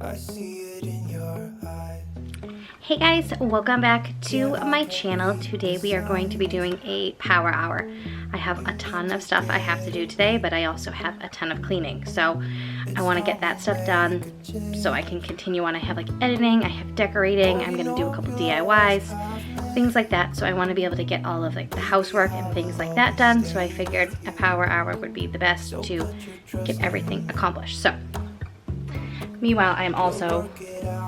I see it in your eyes. Hey guys, welcome back to my channel. Today we are going to be doing a power hour. I have a ton of stuff I have to do today, but I also have a ton of cleaning. So I want to get that stuff done so I can continue on. I have like editing, I have decorating, I'm going to do a couple DIYs, things like that. So I want to be able to get all of like the housework and things like that done. So I figured a power hour would be the best to get everything accomplished. So meanwhile, I'm also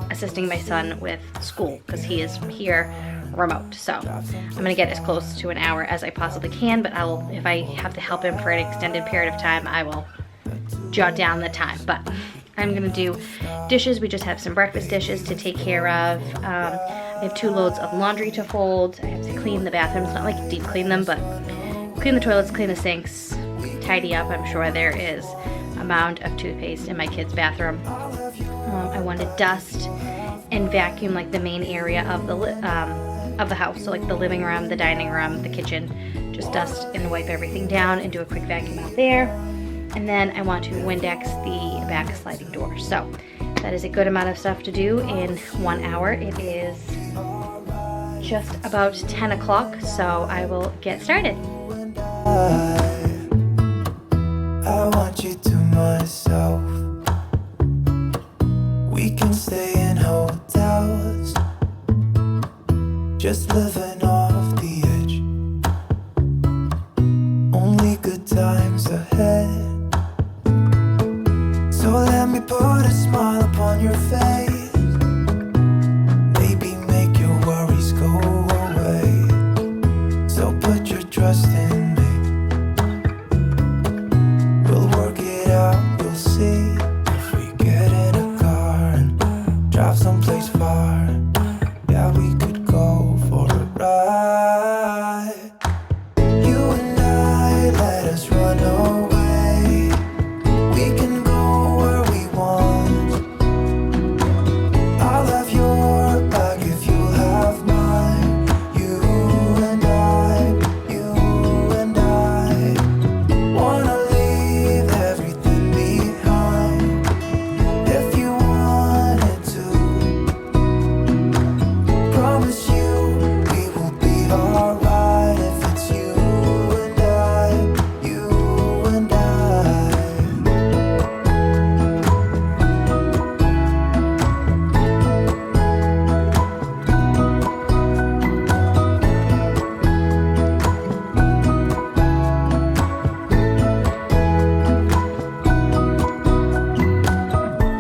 assisting my son with school because he is here remote. So I'm gonna get as close to an hour as I possibly can, but if I have to help him for an extended period of time, I will jot down the time. But I'm gonna do dishes. We just have some breakfast dishes to take care of. I have 2 loads of laundry to fold. I have to clean the bathrooms, not like deep clean them, but clean the toilets, clean the sinks, tidy up. I'm sure there is a mound of toothpaste in my kid's bathroom. I want to dust and vacuum like the main area of the house, so like the living room, the dining room, the kitchen. Just dust and wipe everything down and do a quick vacuum out there. And then I want to Windex the back sliding door. So that is a good amount of stuff to do in 1 hour. It is just about 10 o'clock, so I will get started. I want you to myself. We can stay in hotels, just living off the edge. Only good times ahead. So let me put a smile upon your face. Maybe make your worries go away. So put your trust in me. We'll work it out, you'll see. If we get in a car and drive someplace far, yeah, we could go for a ride. You and I, let us run away. We can go where we want. I'll have your back if you'll have mine. You and I wanna leave everything behind. If you wanted to, promise you we will be alright. If it's you and I, you and I.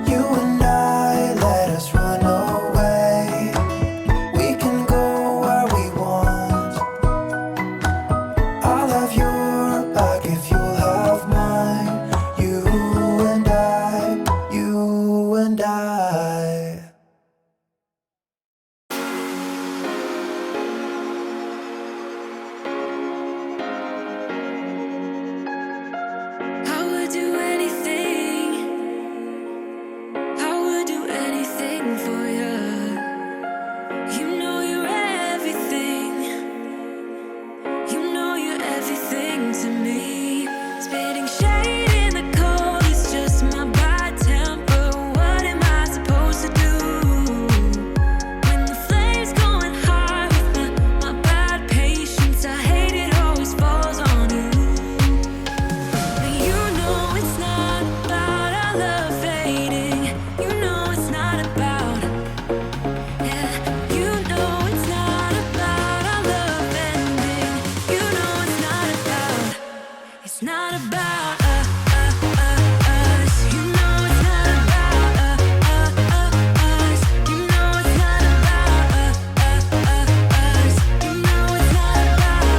You and I, let us run away. We can go where we want. I'll have your back if you'll have mine. You and I, you and I. I would do anything. I would do anything for you. You know you're everything. You know you're everything to me. Spitting shade in the cold is just my bad temper. What am I supposed to do when the flames going high with my bad patience? I hate it always falls on you. But you know it's not about our love fading. You know it's not about, yeah. You know it's not about our love ending. You know it's not about, it's not about us. You know it's not about us. You know it's not about us. You know it's not about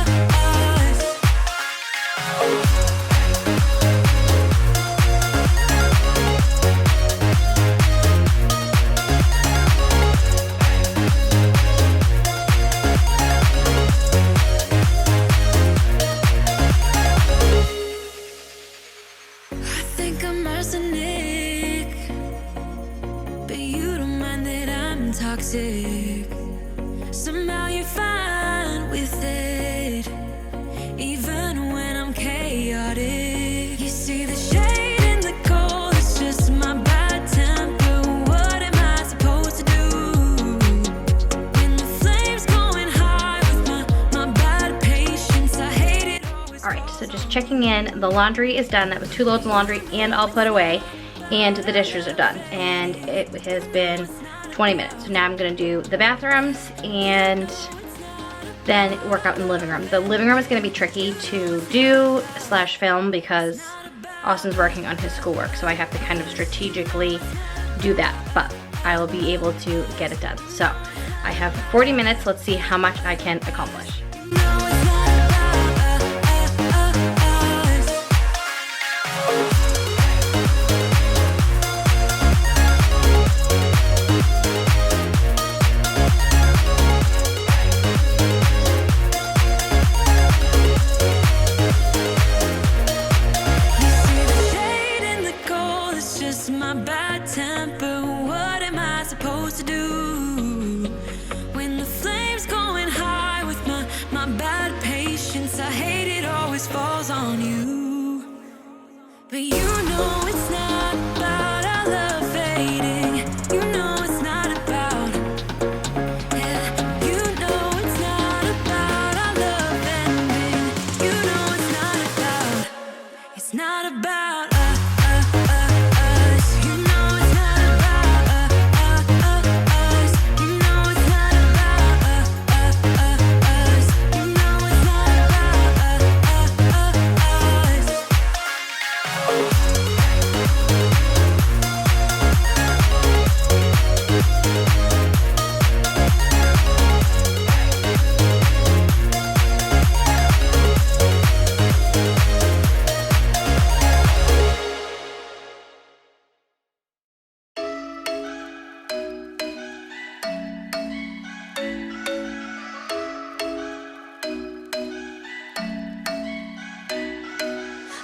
us. I think I'm arsenic, but you don't mind that I'm toxic. Somehow you're fine with it, even when I'm chaotic. You see the shade in the cold, it's just my bad in, the laundry is done. That was 2 loads of laundry and all put away, and the dishes are done. And it has been 20 minutes. So now I'm gonna do the bathrooms and then work out in the living room. The living room is gonna be tricky to do / film because Austin's working on his schoolwork. So I have to kind of strategically do that, but I will be able to get it done. So I have 40 minutes. Let's see how much I can accomplish. Falls on you, but you know it's not about our love fading. You know it's not about, yeah. You know it's not about our love ending. You know it's not about, it's not about us. You know it's not about us. You know it's not about us. You know it's not about us.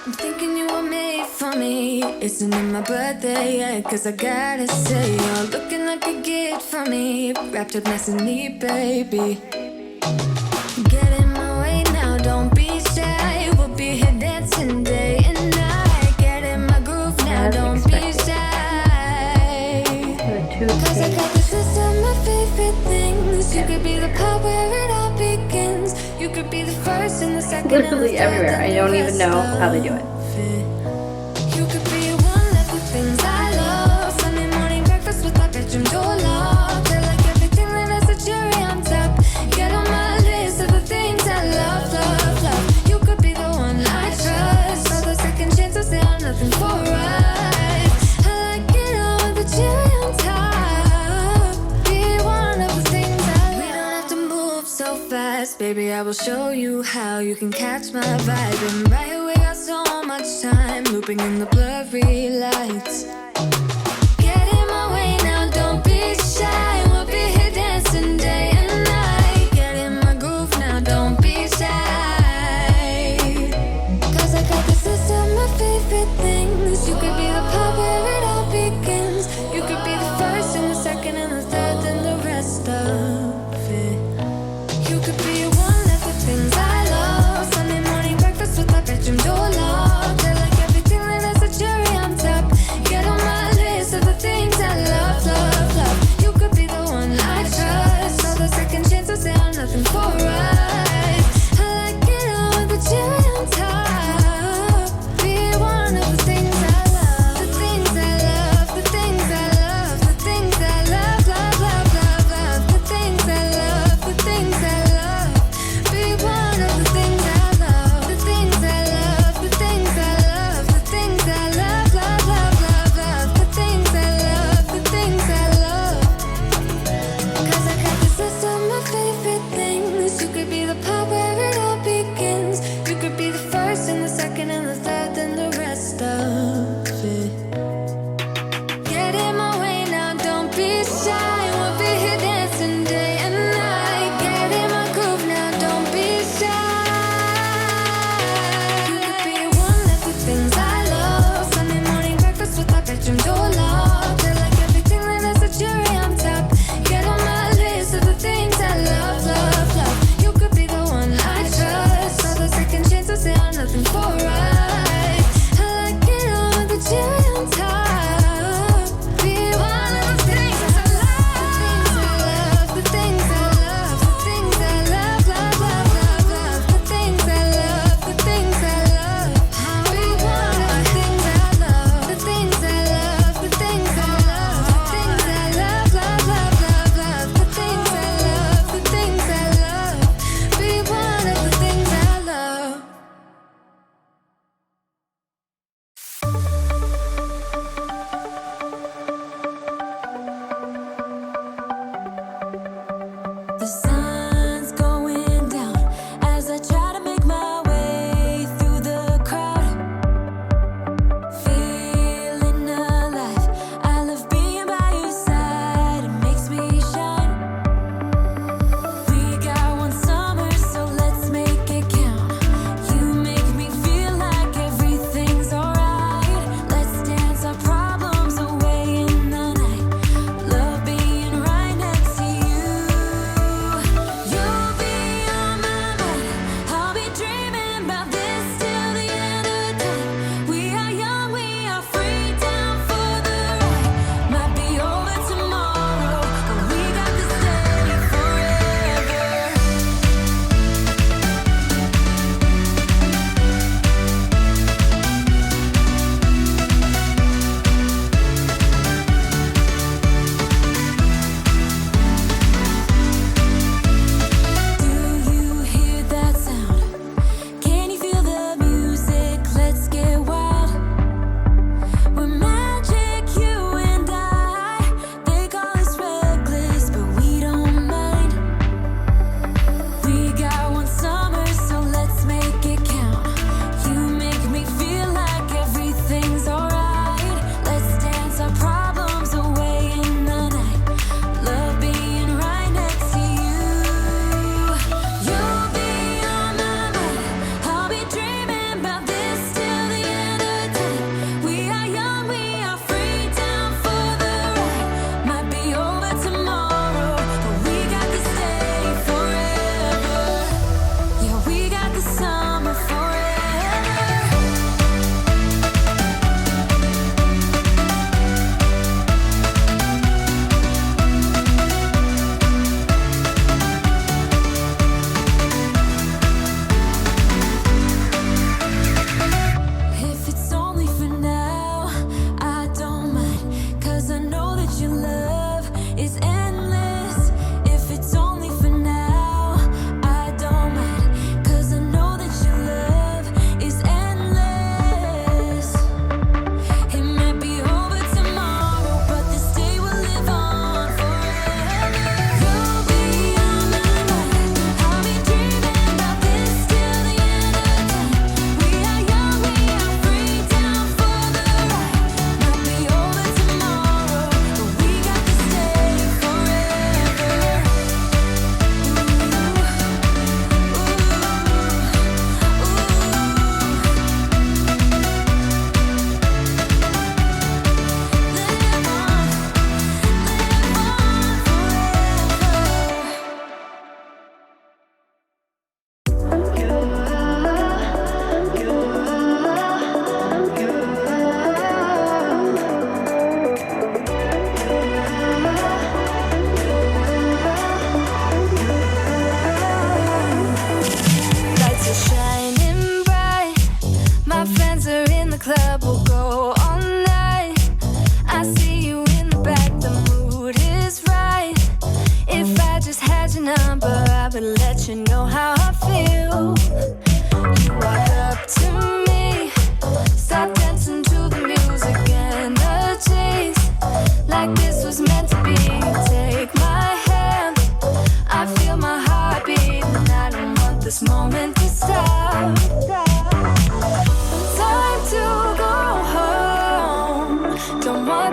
I'm thinking you were made for me. Isn't it my birthday yet? Cause I gotta say, you're looking like a gift for me. Wrapped up nice and neat, baby. Get in my way now, don't be shy. We'll be here dancing day and night. Get in my groove now, don't be shy. Cause I got this list of my favorite things. You could be the part where it all begins. You could be the first and the second. Literally everywhere. I don't even know how they do it. You could be one of the things I love. Sunday morning breakfast with my bedroom door locked. I like everything that has a cherry on top. Get on my list of the things I love, love, love. You could be the one I trust. All the second chances, they are nothing for us. I like it all with the cherry on top. Be one of the things I love. We don't have to move so fast, baby. I will show you how you can catch my vibe. And right here we got so much time, looping in the blurry lights. Get in my way now, don't be shy. We'll be here dancing day and night. Get in my groove now, don't be shy. Cause I got this list of my favorite things. You could be the part where it all begins. You could be the first and the second and the third and the rest of it. You could be one of the things I love. Sunday morning breakfast with my bedroom door locked. I like everything that has a cherry on top.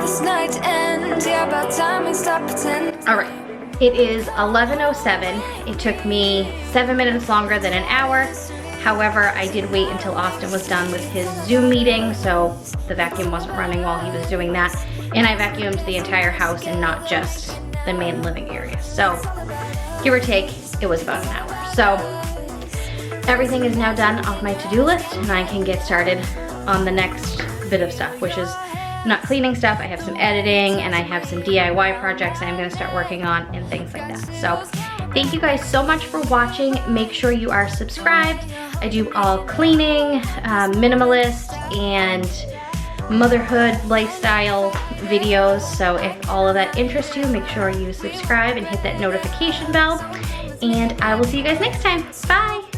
this night to end. Yeah, about time we stop pretending. All right, it is 11:07. It took me 7 minutes longer than an hour. However, I did wait until Austin was done with his Zoom meeting, so the vacuum wasn't running while he was doing that. And I vacuumed the entire house and not just the main living area. So, give or take, it was about an hour. So, everything is now done off my to-do list, and I can get started on the next bit of stuff, which is not cleaning stuff. I have some editing, and I have some DIY projects I'm gonna start working on and things like that. So, thank you guys so much for watching. Make sure you are subscribed. I do all cleaning, minimalist, and motherhood lifestyle videos. So if all of that interests you, make sure you subscribe and hit that notification bell. And I will see you guys next time. Bye.